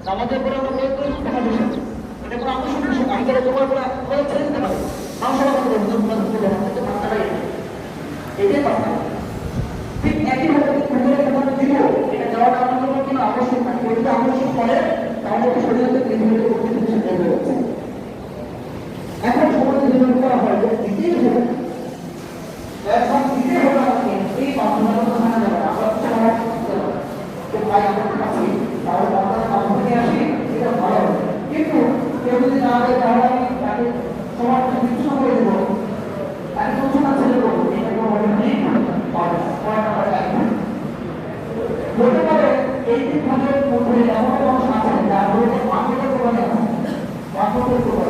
আমাদের উপরে আমরা প্রয়োগ করে দেখা বিষয় এটা কোনো আকর্ষণ বিষয় আমি তারা তোমার উপরে প্রয়োগ ছেড়ে দিতে পারি মানুষের এটাই কথা ঠিক একইভাবে তোমাকে দিব এটা দেওয়াটা আমাদের উপর কোনো আবশ্যক না কেউ যদি আবশ্যক করে তাহলে শরীরে নির্ধারিত করতে কিছু করবে এখন সমাজে নির্ধারণ করা হয় যে দিতেই হবে এখন দিতে হবে আমাকে এই বাধ্যবাধকতা মানা যাবে না আমরা কিছু আমার তো ভাই আমাদের কাছে তাহলে বাচ্চারা কাজ নিয়ে আসি এটা ভালো হবে কিন্তু কেউ যদি না দেয় তাহলে আমি তাকে সমাজকে বিচ্ছু করে দেবো তাকে সূচনা ছেড়ে দেবো এটা কোনো মনে নেই বলতে পারে এই তিন ভাগের মধ্যে এমন অংশ আছে যার মধ্যে বাংলাদেশের প্রমাণে আছে বাংলাদেশের